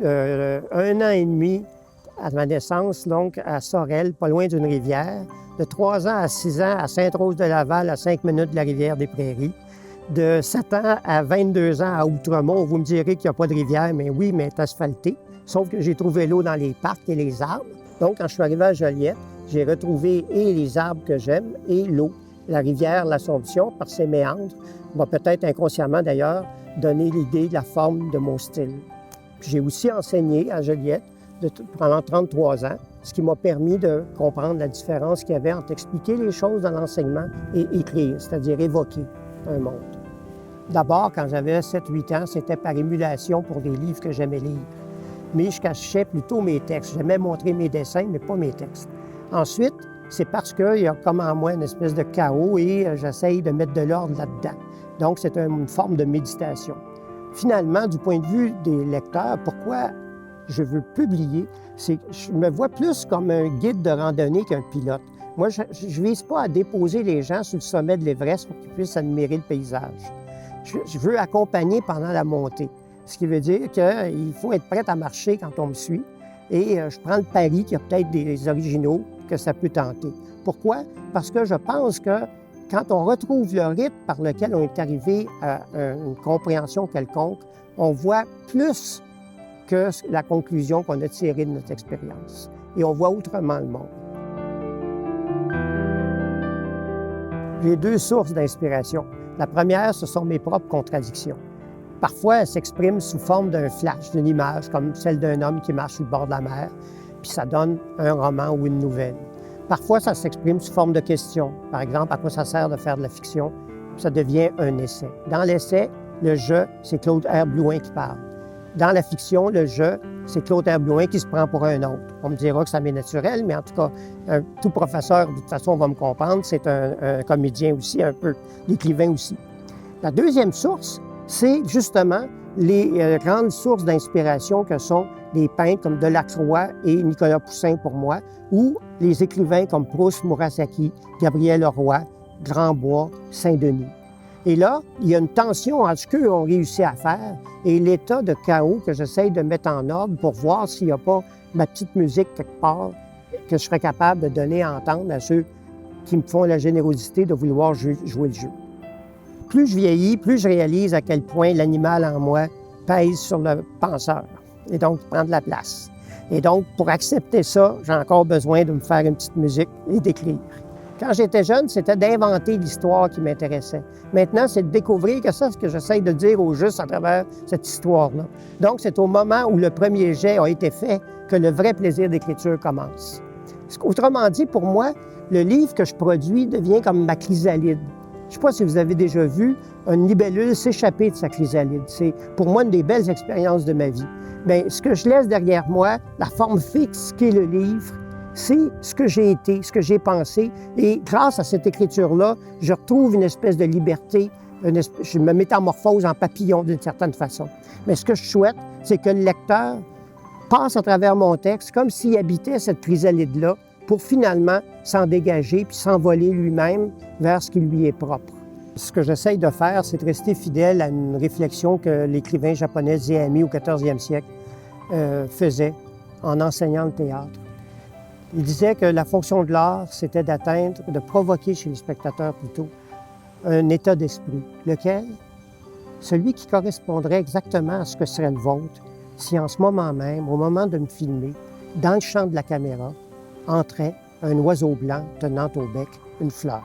1 an et demi à ma naissance, donc à Sorel, pas loin d'une rivière. De 3 ans à 6 ans à Sainte-Rose-de-Laval, à 5 minutes de la rivière des Prairies. De 7 ans à 22 ans à Outremont. Vous me direz qu'il n'y a pas de rivière, mais oui, mais elle est asphaltée. Sauf que j'ai trouvé l'eau dans les parcs et les arbres. Donc, quand je suis arrivé à Joliette, j'ai retrouvé et les arbres que j'aime et l'eau. La rivière L'Assomption, par ses méandres, m'a peut-être inconsciemment d'ailleurs donné l'idée de la forme de mon style. J'ai aussi enseigné à Joliette pendant 33 ans, ce qui m'a permis de comprendre la différence qu'il y avait entre expliquer les choses dans l'enseignement et écrire, c'est-à-dire évoquer un monde. D'abord, quand j'avais 7-8 ans, c'était par émulation pour des livres que j'aimais lire. Mais je cachais plutôt mes textes. J'aimais montrer mes dessins, mais pas mes textes. Ensuite, c'est parce qu'il y a comme en moi une espèce de chaos et j'essaye de mettre de l'ordre là-dedans. Donc, c'est une forme de méditation. Finalement, du point de vue des lecteurs, pourquoi je veux publier, c'est que je me vois plus comme un guide de randonnée qu'un pilote. Moi, je ne vise pas à déposer les gens sur le sommet de l'Everest pour qu'ils puissent admirer le paysage. Je veux accompagner pendant la montée, ce qui veut dire qu'il faut être prêt à marcher quand on me suit. Et je prends le pari qu'il y a peut-être des originaux que ça peut tenter. Pourquoi? Parce que je pense que quand on retrouve le rythme par lequel on est arrivé à une compréhension quelconque, on voit plus que la conclusion qu'on a tirée de notre expérience. Et on voit autrement le monde. J'ai 2 sources d'inspiration. La première, ce sont mes propres contradictions. Parfois, elles s'expriment sous forme d'un flash, d'une image, comme celle d'un homme qui marche sur le bord de la mer, puis ça donne un roman ou une nouvelle. Parfois, ça s'exprime sous forme de questions. Par exemple, à quoi ça sert de faire de la fiction? Puis ça devient un essai. Dans l'essai, le « je », c'est Claude Herblouin qui parle. Dans la fiction, le « je », c'est Claude Herblouin qui se prend pour un autre. On me dira que ça m'est naturel, mais en tout cas, tout professeur, de toute façon, va me comprendre, c'est un comédien aussi, un peu, l'écrivain aussi. La deuxième source, c'est justement les grandes sources d'inspiration que sont des peintres comme Delacroix et Nicolas Poussin pour moi, ou les écrivains comme Proust, Murasaki, Gabriel Leroy, Grandbois, Saint-Denis. Et là, il y a une tension entre ce qu'eux ont réussi à faire et l'état de chaos que j'essaye de mettre en ordre pour voir s'il n'y a pas ma petite musique quelque part que je serais capable de donner à entendre à ceux qui me font la générosité de vouloir jouer le jeu. Plus je vieillis, plus je réalise à quel point l'animal en moi pèse sur le penseur et donc prend de la place. Et donc, pour accepter ça, j'ai encore besoin de me faire une petite musique et d'écrire. Quand j'étais jeune, c'était d'inventer l'histoire qui m'intéressait. Maintenant, c'est de découvrir que ça, ce que j'essaye de dire au juste à travers cette histoire-là. Donc, c'est au moment où le premier jet a été fait que le vrai plaisir d'écriture commence. Autrement dit, pour moi, le livre que je produis devient comme ma chrysalide. Je ne sais pas si vous avez déjà vu une libellule s'échapper de sa chrysalide. C'est pour moi une des belles expériences de ma vie. Bien, ce que je laisse derrière moi, la forme fixe qu'est le livre, c'est ce que j'ai été, ce que j'ai pensé. Et grâce à cette écriture-là, je retrouve une espèce de liberté, je me métamorphose en papillon d'une certaine façon. Mais ce que je souhaite, c'est que le lecteur passe à travers mon texte comme s'il habitait cette chrysalide-là pour finalement s'en dégager puis s'envoler lui-même vers ce qui lui est propre. Ce que j'essaye de faire, c'est de rester fidèle à une réflexion que l'écrivain japonais Zeami au 14e siècle faisait en enseignant le théâtre. Il disait que la fonction de l'art, c'était d'atteindre, de provoquer chez les spectateurs plutôt, un état d'esprit. Lequel? Celui qui correspondrait exactement à ce que serait le vôtre si en ce moment même, au moment de me filmer, dans le champ de la caméra, entrait un oiseau blanc tenant au bec une fleur.